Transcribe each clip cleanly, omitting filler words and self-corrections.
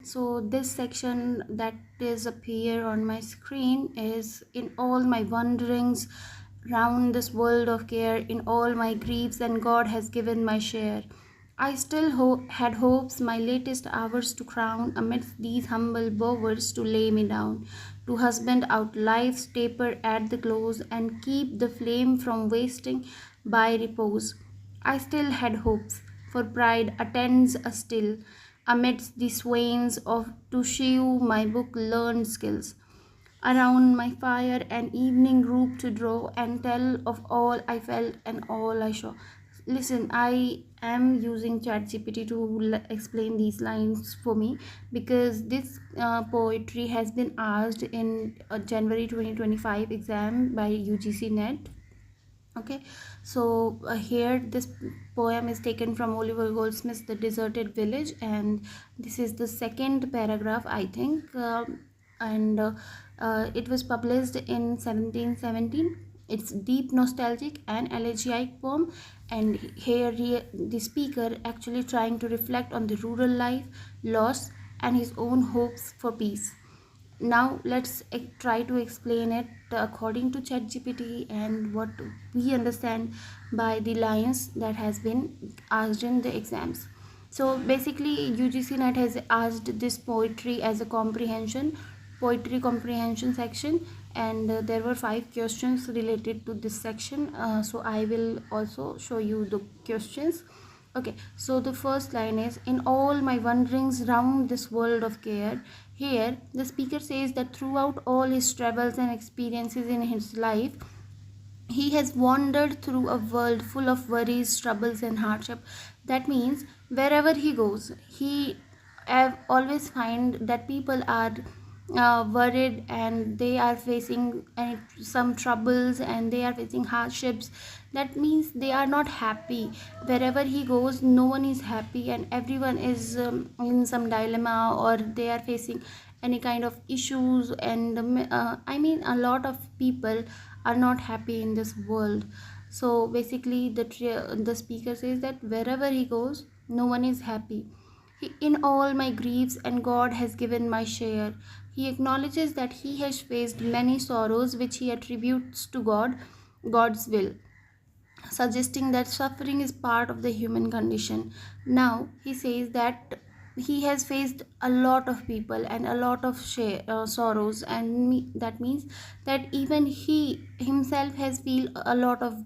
So this section that is appear on my screen is in all my wanderings round this world of care, in all my griefs, and God has given my share. I still had hopes my latest hours to crown, amidst these humble bowers to lay me down, to husband out life's taper at the close, and keep the flame from wasting by repose. I still had hopes, for pride attends us still, amidst the swains of to shew my book learned skills. Around my fire an evening group to draw and tell of all I felt and all I saw. Listen, I am using ChatGPT to explain these lines for me, because this poetry has been asked in January 2025 exam by UGC NET. Okay, so here this poem is taken from Oliver Goldsmith's The Deserted Village, and this is the second paragraph, I think. And It was published in 1717. It's deep nostalgic and elegiac poem, and here the speaker actually trying to reflect on the rural life, loss, and his own hopes for peace. Now let's try to explain it according to ChatGPT and what we understand by the lines that has been asked in the exams. So basically UGC NET has asked this poetry as a poetry comprehension section, and there were 5 questions related to this section. So I will also show you the questions. Okay, so the first line is, in all my wanderings round this world of care. Here the speaker says that throughout all his travels and experiences in his life, he has wandered through a world full of worries, troubles, and hardship. That means wherever he goes, he have always find that people are worried, and they are facing some troubles, and they are facing hardships. That means they are not happy. Wherever he goes, no one is happy, and everyone is in some dilemma, or they are facing any kind of issues. And I mean, a lot of people are not happy in this world. So basically the speaker says that wherever he goes, no one is happy. In all my griefs, and God has given my share. He acknowledges that he has faced many sorrows, which he attributes to God's will, suggesting that suffering is part of the human condition. Now he says that he has faced a lot of people and a lot of sorrows, and that means that even he himself has feel a lot of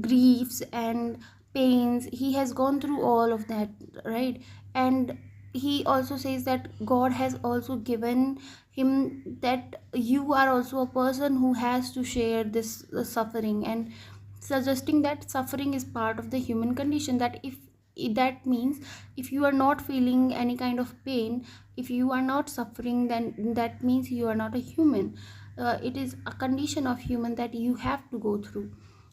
griefs and pains. He has gone through all of that, right? And he also says that God has also given him that you are also a person who has to share this suffering, and suggesting that suffering is part of the human condition. That if that means if you are not feeling any kind of pain, if you are not suffering, then that means you are not a human. It is a condition of human that you have to go through.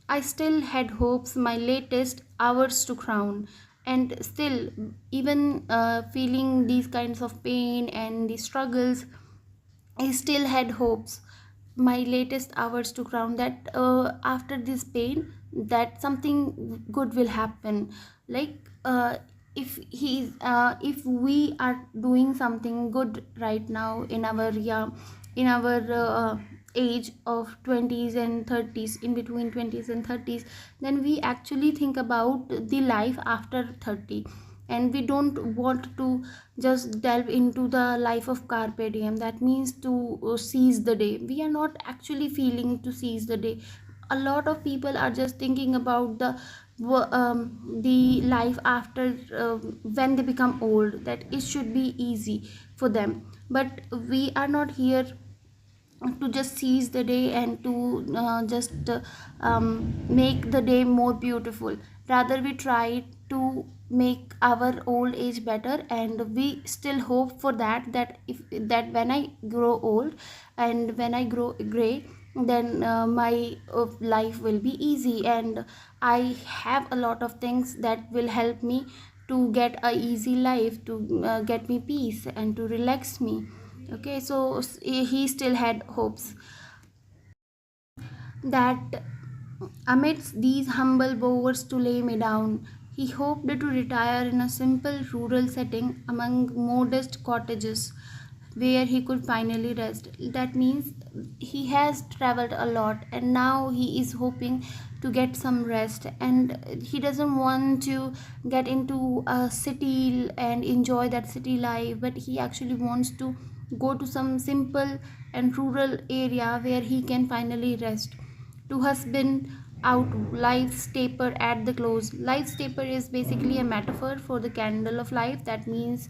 I still had hopes my latest hours to crown, and still, even feeling these kinds of pain and the struggles, I still had hopes my latest hours to crown, that after this pain, that something good will happen. Like if we are doing something good right now in our, yeah, in our age of 20s and 30s, in between 20s and 30s, then we actually think about the life after 30, and we don't want to just delve into the life of carpe diem. That means to seize the day. We are not actually feeling to seize the day. A lot of people are just thinking about the life after, when they become old, that it should be easy for them. But we are not here to just seize the day and to just make the day more beautiful. Rather, we try to make our old age better, and we still hope for that if that when I grow old and when I grow gray, then my life will be easy, and I have a lot of things that will help me to get a easy life, to get me peace and to relax me. Okay, so he still had hopes that amidst these humble bowers to lay me down, He hoped to retire in a simple rural setting among modest cottages where he could finally rest. That means he has traveled a lot and now he is hoping to get some rest, and he doesn't want to get into a city and enjoy that city life, but he actually wants to go to some simple and rural area where he can finally rest. To husband out life's taper at the close. Life's taper is basically a metaphor for the candle of life. That means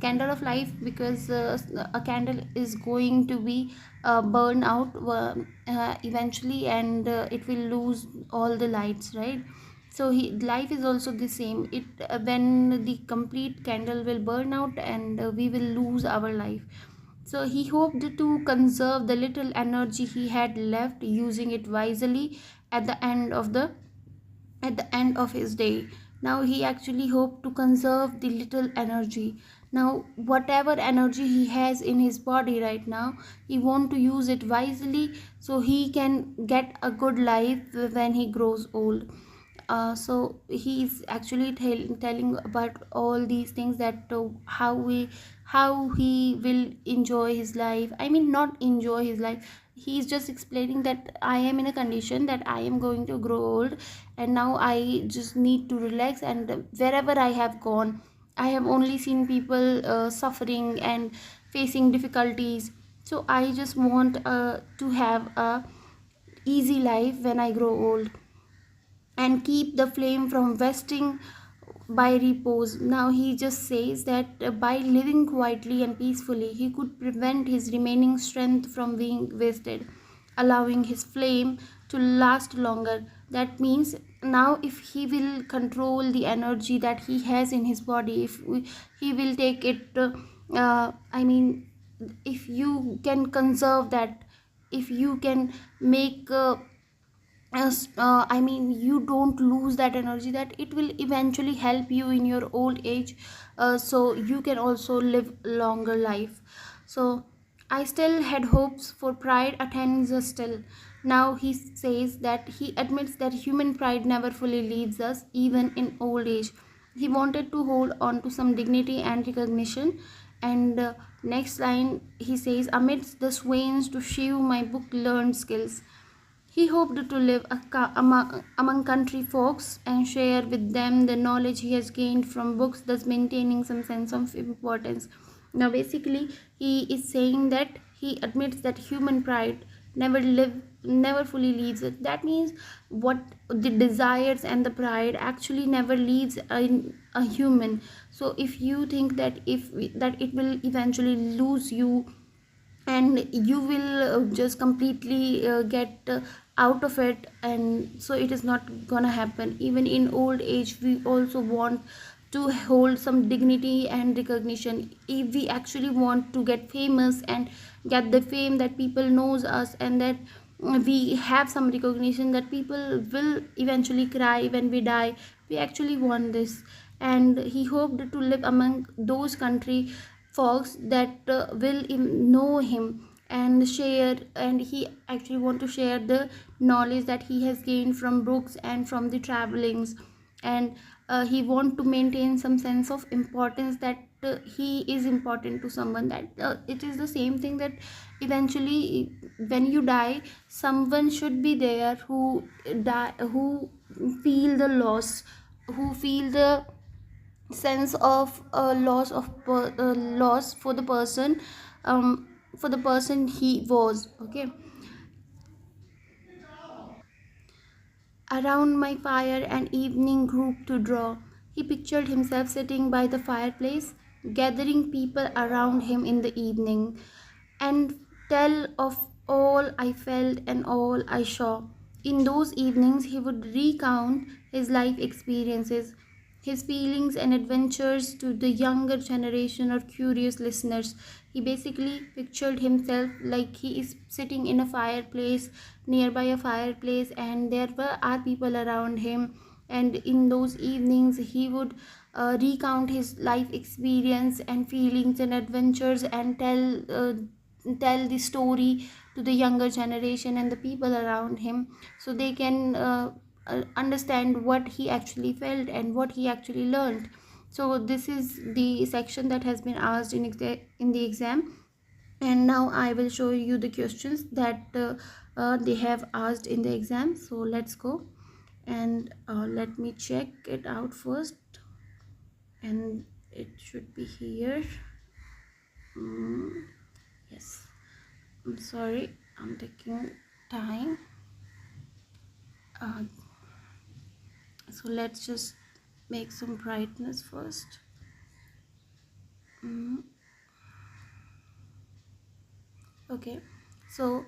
candle of life, because a candle is going to be burned out eventually, and it will lose all the lights, right? So life is also the same. It when the complete candle will burn out, and we will lose our life. So he hoped to conserve the little energy he had left, using it wisely at the end of the at the end of his day. Now he actually hoped to conserve the little energy. Now whatever energy he has in his body right now, he want to use it wisely so he can get a good life when he grows old. So he is actually telling about all these things, that how he will enjoy his life. I mean, not enjoy his life, he is just explaining that I am in a condition that I am going to grow old, and now I just need to relax, and wherever I have gone, I have only seen people suffering and facing difficulties. So I just want to have a easy life when I grow old, and keep the flame from wasting by repose. Now he just says that by living quietly and peacefully, he could prevent his remaining strength from being wasted, allowing his flame to last longer. That means now if he will control the energy that he has in his body, he will take it, I mean, if you can conserve that, if you can make as I mean, you don't lose that energy, that it will eventually help you in your old age, so you can also live longer life. So I still had hopes for pride attends us still. Now he says that he admits that human pride never fully leaves us even in old age. He wanted to hold on to some dignity and recognition. And next line he says, amidst the swains to shew my book learned skills. He hoped to live among country folks and share with them the knowledge he has gained from books, thus maintaining some sense of importance. Now, basically, he is saying that he admits that human pride never fully leaves it. That means what the desires and the pride actually never leaves a human. So, if you think that if that it will eventually lose you, and you will just completely get out of it, and so it is not gonna happen. Even in old age, we also want to hold some dignity and recognition. If we actually want to get famous and get the fame that people knows us, and that we have some recognition, that people will eventually cry when we die, we actually want this. And he hoped to live among those country folks that will know him and share, and he actually want to share the knowledge that he has gained from books and from the travelings. And he want to maintain some sense of importance, that he is important to someone, that it is the same thing, that eventually when you die, someone should be there who die, who feel the loss, who feel the sense of loss for the person, um, for the person he was. Okay. Around my fire an evening group to draw. He pictured himself sitting by the fireplace, gathering people around him in the evening, and tell of all I felt and all I saw. In those evenings, he would recount his life experiences, his feelings and adventures to the younger generation or curious listeners. He basically pictured himself like he is sitting in a fireplace, nearby a fireplace, and there are people around him. And in those evenings, he would recount his life experience and feelings and adventures, and tell the story to the younger generation and the people around him, so they can understand what he actually felt and what he actually learned. So this is the section that has been asked in the exam. And now I will show you the questions that they have asked in the exam. So let's go, and let me check it out first, and it should be here. Yes, I'm sorry, I'm taking time. uh, so let's just make some brightness first. Okay, so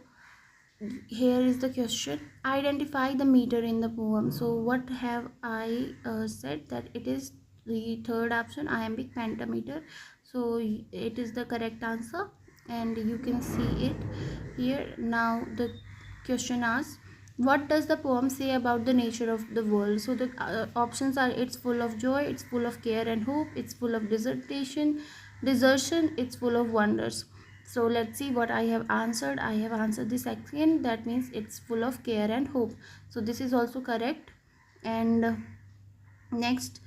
here is the question: identify the meter in the poem. So what have I said? That it is the third option, iambic pentameter. So it is the correct answer, and you can see it here. Now the question asks, what does the poem say about the nature of the world? So the options are: it's full of joy, it's full of care and hope, it's full of desertion, it's full of wonders. So let's see what I have answered. I have answered the second, that means it's full of care and hope. So this is also correct. And next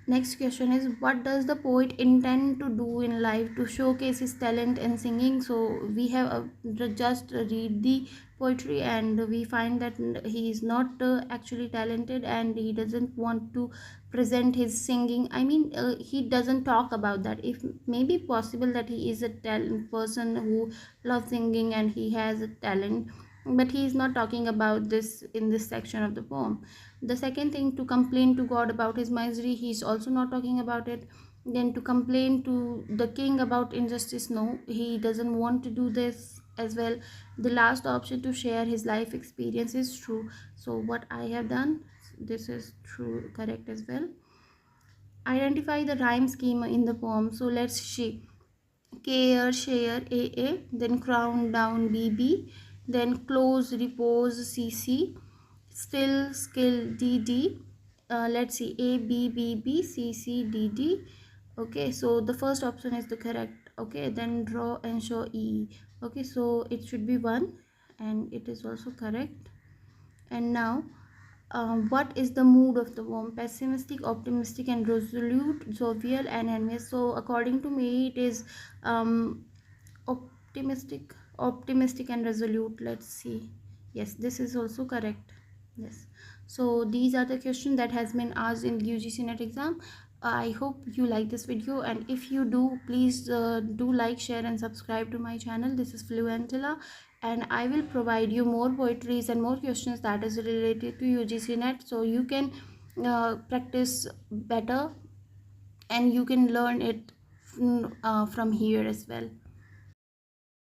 next question is, what does the poet intend to do in life to showcase his talent in singing? So we have just read the poetry, and we find that he is not actually talented, and he doesn't want to present his singing. I mean, he doesn't talk about that. If maybe possible that he is a talent person who loves singing and he has a talent, but he is not talking about this in this section of the poem. The second thing, to complain to God about his misery, he is also not talking about it. Then to complain to the king about injustice, no, he doesn't want to do this as well. The last option, to share his life experience, is true. So what I have done, this is true, correct as well. Identify the rhyme scheme in the poem. So let's see: care, share, AA, then crown down, BB, then close, repose, CC, still, skill, DD. Let's see, ABBBCCDD. Okay, so the first option is the correct. Okay, then draw and show E. Okay, so it should be 1, and it is also correct. And now, what is the mood of the poem? Pessimistic, optimistic and resolute, jovial and envious. So according to me, it is optimistic and resolute. Let's see. Yes, this is also correct. Yes, so these are the questions that has been asked in UGC NET exam. I hope you like this video, and if you do, please do like, share and subscribe to my channel. This is Fluentilla, and I will provide you more poetries and more questions that is related to UGC NET, so you can practice better and you can learn it from here as well.